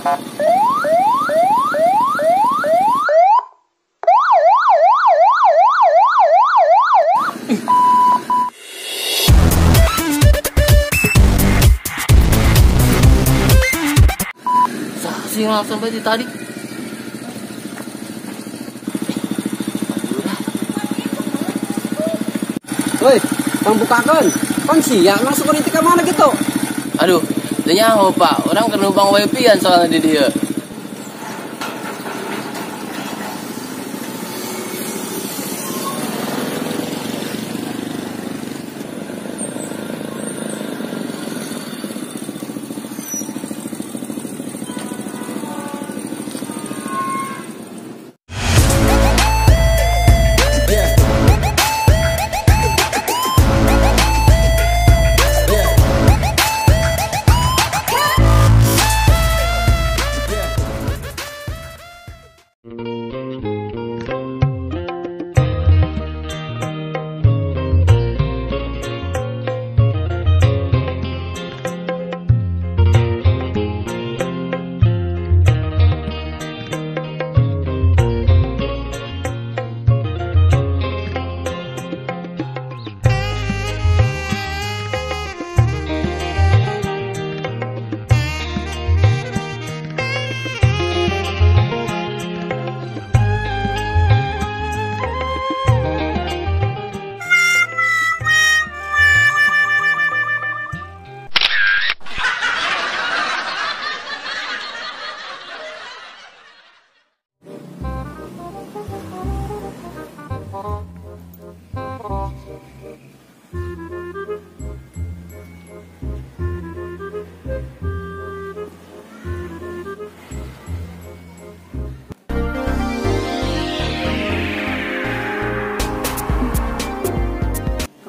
Sih langsung berarti tadi. Woi, bang bukakan. Kan siang langsung ke ke mana gitu? Aduh, nyaho pak, orang kena numpang wifi-an soalnya di dia.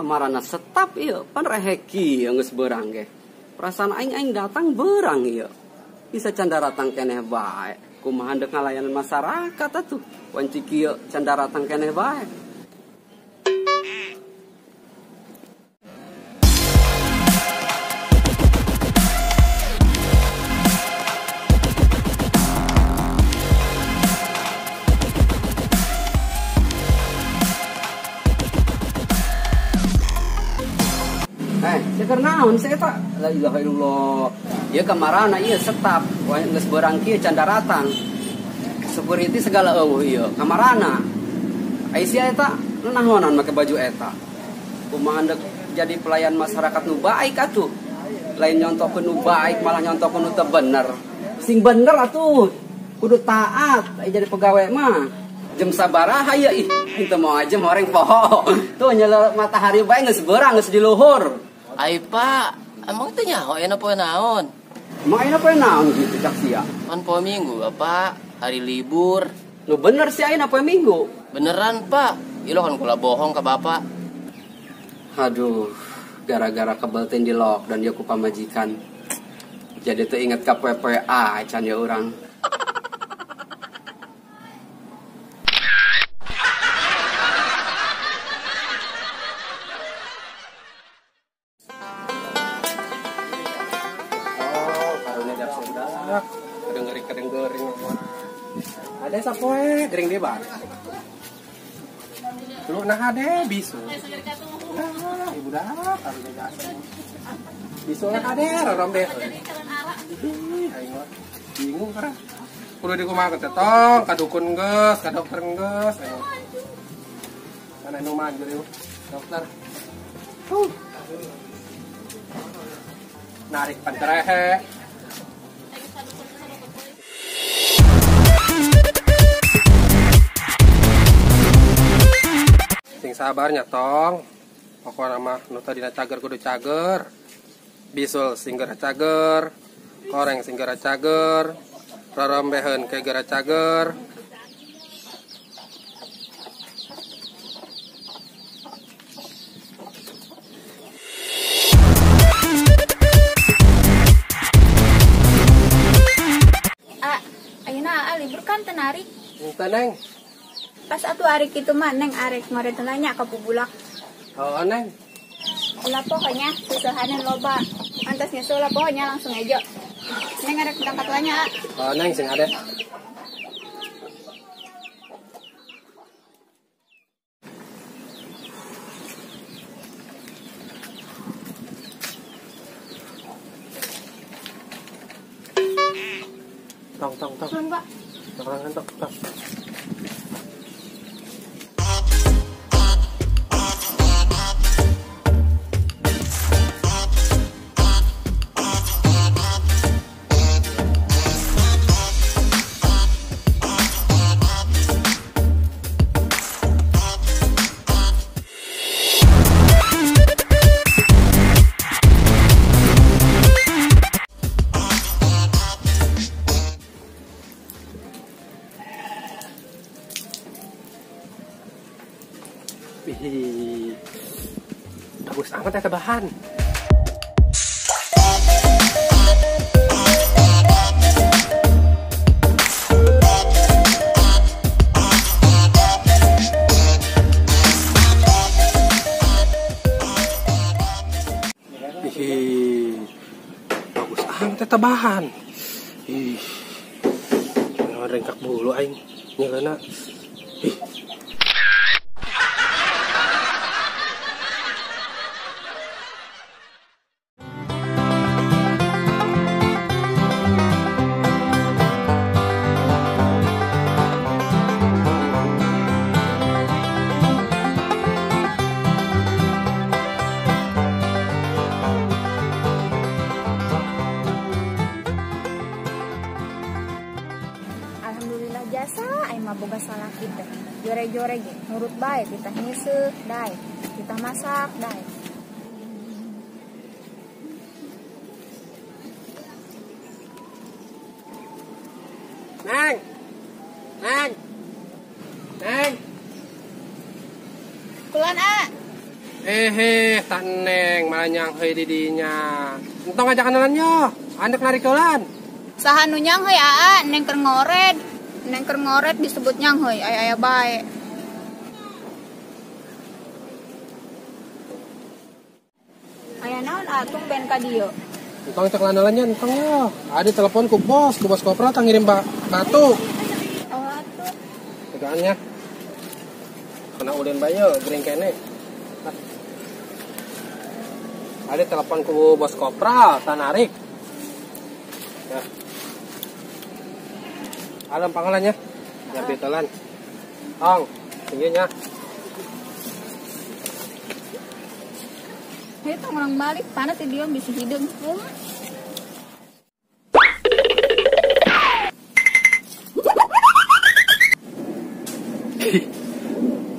Marana setap iya, pan reheki yang geus beurang ge. Perasaan aing datang beurang iya. Bisa canda ratang keneh bae. Kumaha deuk ngalayanan masyarakat atuh. Wanci kieu canda ratang keneh bae. Seker naon sih eta? La ilaha illallah. Ieu kamarana ieu setap, geus beurang kieu candaratang. Security segala eueuh ieu kamarana. Ai sia eta naonan make baju eta. Kumaha deuk jadi pelayan masyarakat nu baik atuh. Lain nyontokeun nu baik malah nyontokeun nu teu bener. Sing bener atuh kudu taat, ai jadi pegawai mah. Jam sabaraha ieu ih, henteu moal jam horeng poho. Tuh nyele matahari bae geus beurang geus di luhur. Ai pak, emang itu nyaho enak poe naon? Emang enak poe naon gitu cak sia? Kan poe minggu apa? Hari libur. Lu bener sih ayeuna poe minggu. Beneran pak, ilo kan kula bohong ke bapak. Aduh, gara-gara kebelten di lock dan dia ku pamajikan. Jadi tuh inget ka PPA can ya urang. Kadeng-kadeng ada sapoe gering di bar. Lu nah ade bisu. Ibu dah harus jaga. Bisu lah ade rorom deh. Ayo bingung kan. Kudu dikumaha teh tong kadukun geus, ka dokter geus. Ayo. Kana nu mah jadi dokter. Narik panterehe. Sing sabarnya tong. Pokokna mah nu tadina cager kudu cager. Bisul sing geura cager. Koreng sing geura cager. Rorombeheun ke geura cager. Ayeuna libur kan teu narik. Henteu Neng. Pas atuh ari kitu mah Neng arek ngore teu nanya ka pubulak. Oh Neng. Ulah pokoknya susahanan loba. Antas nyusul lah pokoknya langsung aja. Neng arek berangkat banyak. Oh, neng sing ada. Tong. Sun, Pak. Tong. Wih, bagus amat ya tebahan. Wih, bagus amat ya tebahan. Ih, rengkak bulu aing nyelena. Ih. Alhamdulillah jasa ai mah boga salah kita. Jore-jore ge nurut bae kita ngeuseuk dae. Kita masak dae. Neng. Kulan a. Tak neng malah nyangkei didinya. Entong aja kenalan yo. Anak narik kelan. Saha nu nyang heuy aa, neng keur ngoret. Neng keur ngoret disebut nyang heuy, aya bae. Aya naon atuh ben ka dieu? Entong cek landalannya entong yo. Ada telepon ku bos kopra tang ngirim batu. Oh atuh. Tegaannya. Kena ulin bayo gering kene. Ada telepon ku bos kopra tang narik. Ya. Alam pangalannya. Jadi telan. Tong, tingginya. Itu orang balik panas dia bisa hidup.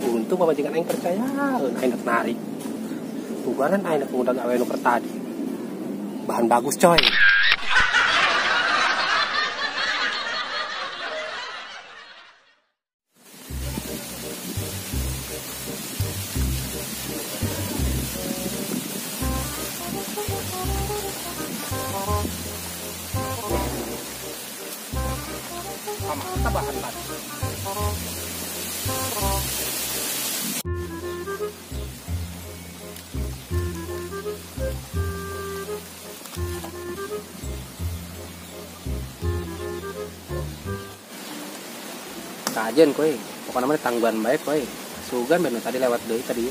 Untung pamajikan aing percaya, aing narik. Bubaran aing pemuda gawe nu tadi. Bahan bagus coy. Sama kita bahan tadi. Kajen kowe, pokoknya mah tangguhan baik kowe. Sugan bener tadi lewat deui tadi.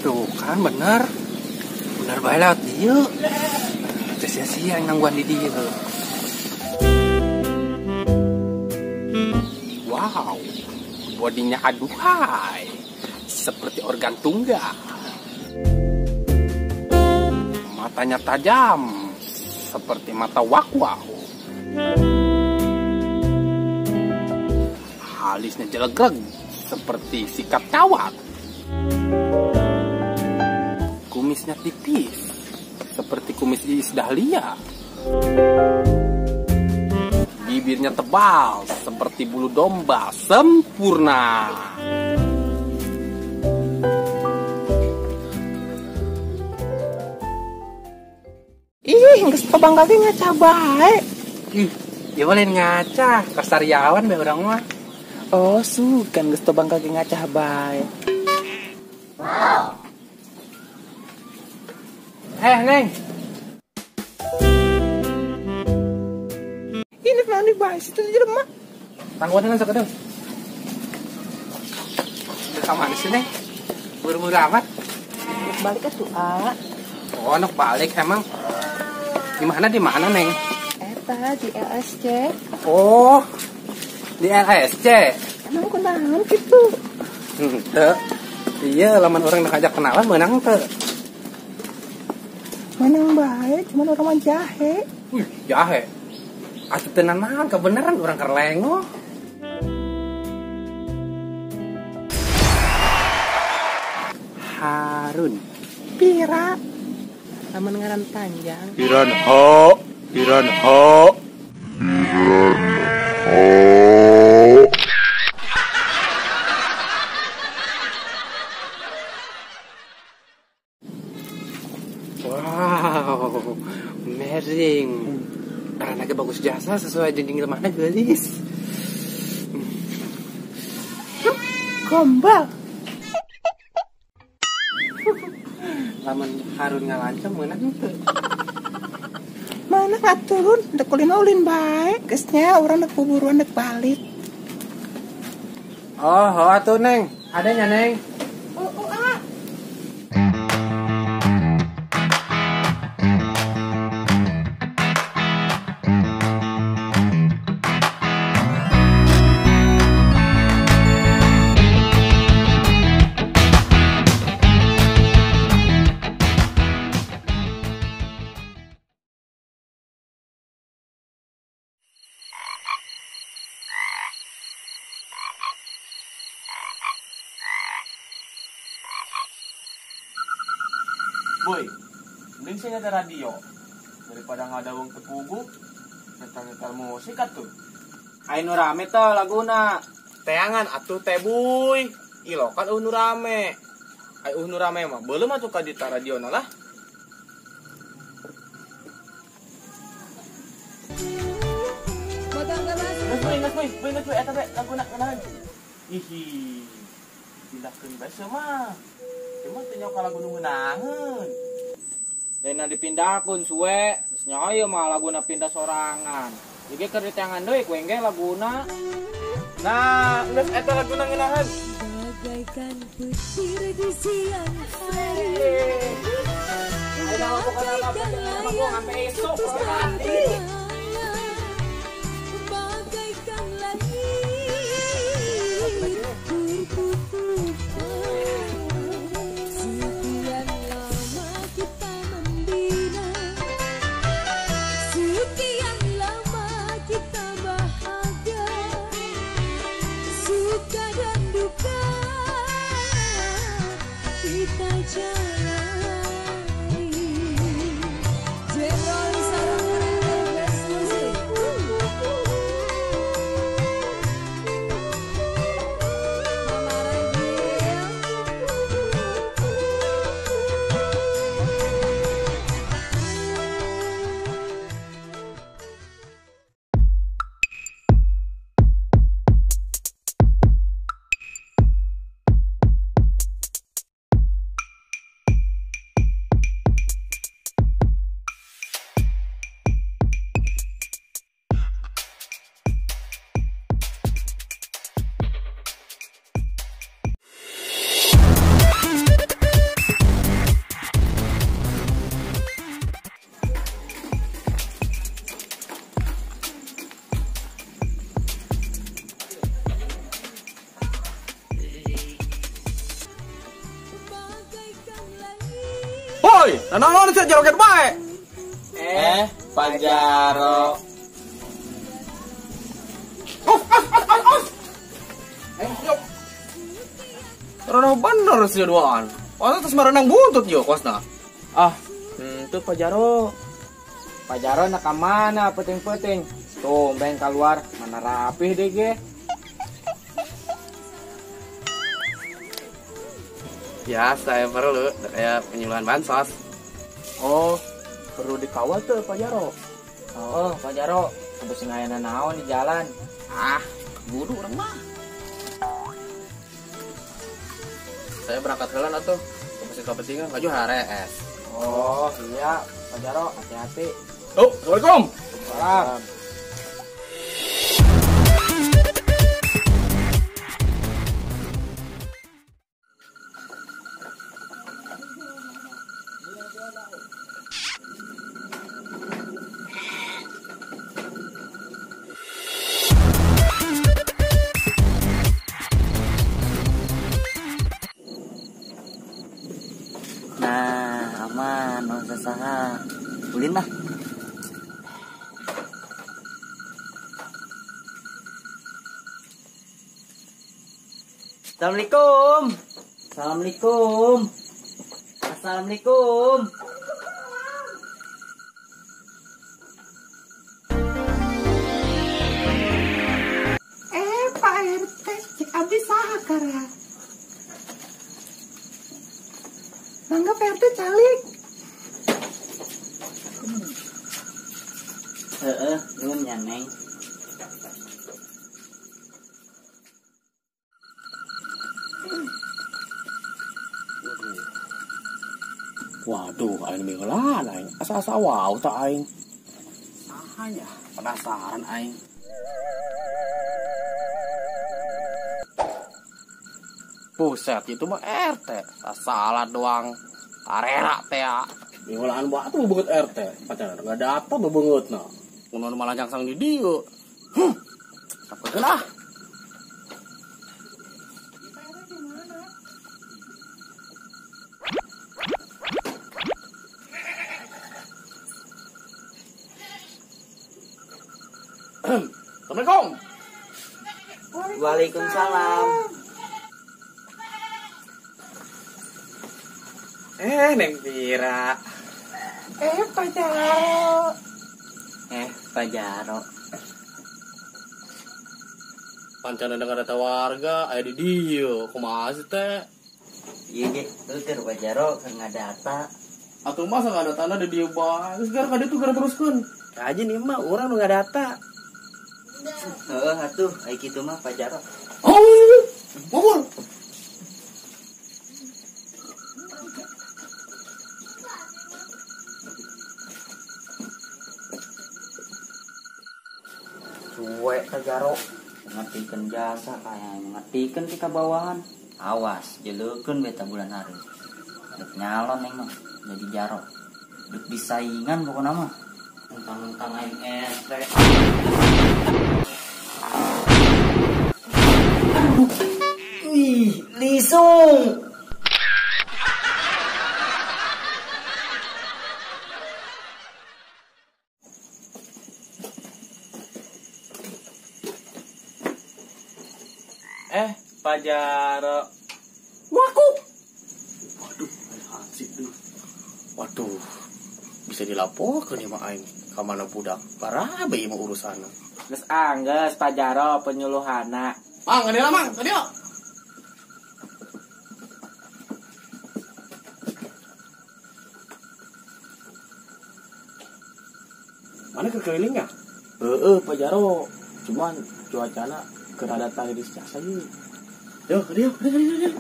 Tuh kan bener bae laut dieu. Teu sia-sia nangguan di dieu. Wow, bodinya aduhai. seperti organ tunggal. Matanya tajam seperti mata wakwau. Alisnya jelegreg seperti sikat kawat. Kumisnya tipis seperti kumis Iis Dahlia. Bibirnya tebal seperti bulu domba sempurna. Ih, geus tobang kaki ngaca bae. Ya boleh ngaca, kasariawan be urang mah. Oh, sugan geus tobang kaki ngaca bae. Neng. Ini nani bae situ di rumah. Tangguhan sekedeng. Ka mana sih, Neng? Buru-buru amat. Balik atuh, A. Oh, anak balik emang. Di mana, Neng? Eta di LSC. Oh, di LSC. Emang kunaon kitu? Teu. Iya, lamun orang ngajak kenalan meunang teu. Menang bae, cuman orang mah jahe. Wih, jahe. Atuh tenan naon kebeneran orang kerlengo. Harun. Pira. Lamun ngaran panjang. Piranha. Wow, amazing. Anaknya bagus jasa sesuai janji lemahna geulis. Gombal. Lamun Harun ngalancam meunang teu. Mana ngaturun, dek ulin bae. Geusnya urang dek buburuan dek balik. Oh, atuh Neng. Adanya Neng. Boy, mending sih ada radio daripada nggak ada wong tepugu nyetel musik atuh. Ayo rame tuh laguna. Teangan atuh teh buy. Ilo kan nu rame. Ayo nu rame mah belum atuh ka di radio lah. Ngas boy, eta teh laguna kenalan. Ihi. Pindahkeun bae mah. Cuma tanya kalau gunung ngeunangeun. Dan dipindahkeun suwe, geus nyaho mah laguna pindah sorangan. Jadi keur diteangan deui ku engge laguna. Nah, geus eta laguna ngeunaheun. Bagaikan petir di siang hari. Ayo bukan apa-apa, gua ngampe esok nanti. Bagaikan langit tertutup. Nah, saya joget baik. Pak Jaro. Yuk. Renang bener sih doan. Masa terus merenang buntut yo kosna. Itu Pak Jaro. Pak Jaro nak mana penting-penting. Tuh, beng keluar mana rapih deh ge. Ya, saya perlu kayak penyuluhan bansos. Oh, perlu dikawal tuh Pak Jaro. Oh, Pak Jaro, sampai singayana naon di jalan. Buru orang mah. Saya berangkat jalan atuh. Kepentingan ngaju HRS. Oh, iya, Pak Jaro, hati-hati. Oh, Assalamualaikum. Salam. Nah, aman, no sasaha. Ulin lah. Assalamualaikum. Assalamualaikum. Assalamualaikum. Pak RT, cek abdi saha kara. Mangga Pak RT calik. Nuhun ya, Neng. Waduh, aing minggulan aing. Asa-asa wow tak aing. Sahanya penasaran aing. Buset, itu mah RT. Salah doang. Arera teh ya. Minggulan batu beungeut RT. Pacar enggak data bebeungeutna. Mun malah jangsang di dieu. Sapekeun ah. Assalamualaikum. Waalaikumsalam. Neng Pira. Pak Jaro. Pak Jaro. Pancana dengan data warga aya di dieu. Kumaha sih teh? Iya ge, teu Pak Jaro keur ngadata. Atuh masa enggak ada tanda di dieu bae. Geus gara ka ditu gara teruskeun. Kaji nih mah urang nu ngadata. Atuh, ai kitu mah Pak Jaro. Oh, bubur. Cuek Pak Jaro. Ngatikeun jasa kayak ngatikeun ti ka bawahan. Awas, jeleukeun beta bulan hari. Dek nyalon ning mah jadi Jaro. Dek disaingan pokona mah. Mentang-mentang aing RT. Wih, lisung. Pak Jaro. Waduh, asik tuh. Waduh, bisa dilaporkan ya mak aing. Ka mana budak? Barabe ieu urusan. Geus anggeus Pak Jaro penyuluhana. Mang, kadila mang, kadila. Mana kekelilingnya? Pak Jaro. Cuman cuacana kerada tadi di jasa yuk. Yo, kadila.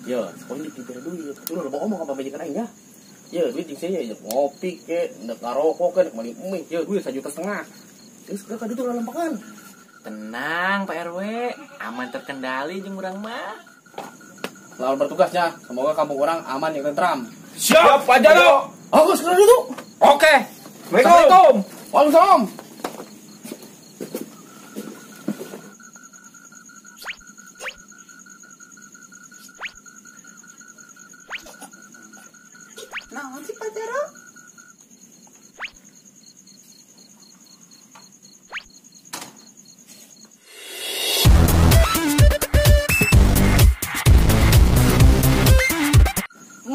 Yo, sekolah di tidur dulu. Turun lo ngomong apa majikan aing ya? Yo, duit jeung saya ngopi ke, ndek ngarokok ke, ndek mani mie. Yo, duit 1,5 juta. Terus ka ditu lampakan. Tenang Pak RW, aman terkendali jeung urang mah. Selamat bertugasnya. Semoga kampung orang aman yang tentram. Siap Pak Jaro. Oh, sekarang itu. Oke. Assalamualaikum. Waalaikumsalam. Naon sih Pak Jaro?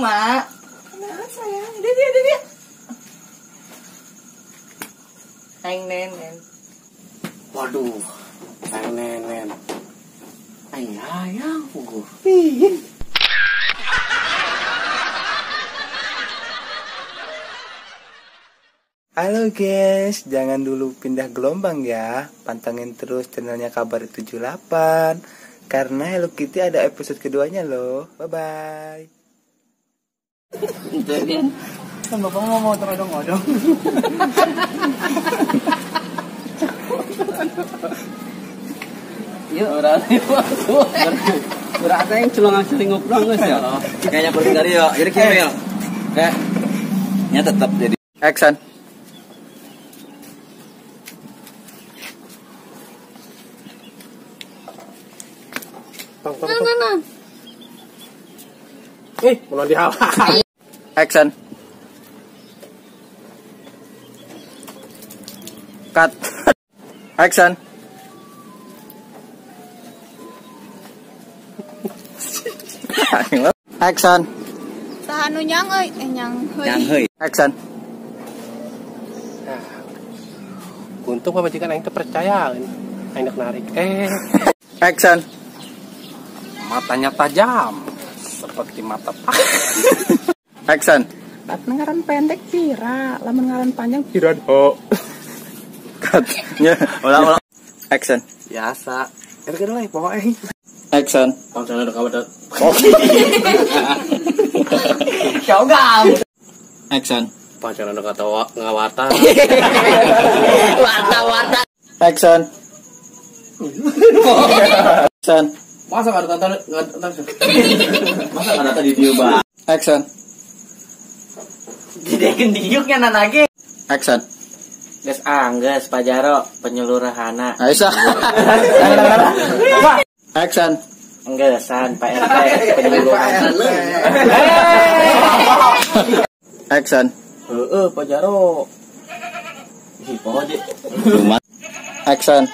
Mak. Kenapa sayang? Dia. Aing nenen. Waduh, ayang nenen. Ayang gugur. Halo guys, jangan dulu pindah gelombang ya. Pantengin terus channelnya Kabar 78 karena Hello Kitty ada episode keduanya loh. Bye-bye. Kan bapak mau terodong-odong. Yuk, berarti yang celongan-celinguk dong guys ya. Kayaknya pergi dari yo. Jadi Kimil. Kayaknya tetap jadi. Action. Nah. Mau di hawa. Action. Cut. Action. Action. Sahanu nyang euy, nyang heuy. Yang heuy. Action. Untung pamajikan aing teh percaya. Aing nak narik. Action. Matanya tajam seperti mata Action. Lamun ngaran pendek pira, lamun ngaran panjang piran ho. Cut. Ya, ulang. Action. Biasa. Kedua lah pokoknya. Action. Pangsana udah kabar. Kau gam. Action. Pacaran udah kata ngawatan. Wata. Action. Action. Masa nggak ada tanda? Masa nggak ada tadi dia bah? Action. Gidekeun diuknya nanage. Action. Geus anggeus Pak Jaro penyelurahana. Aisyah. Action. Enggeusan Pak RT penyelurahana. Action. Pak Jaro. Ih, pohon deh. Action.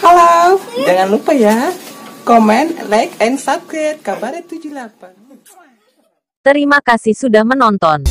Halo, jangan lupa ya, komen, like, and subscribe Kabar 78. Terima kasih sudah menonton.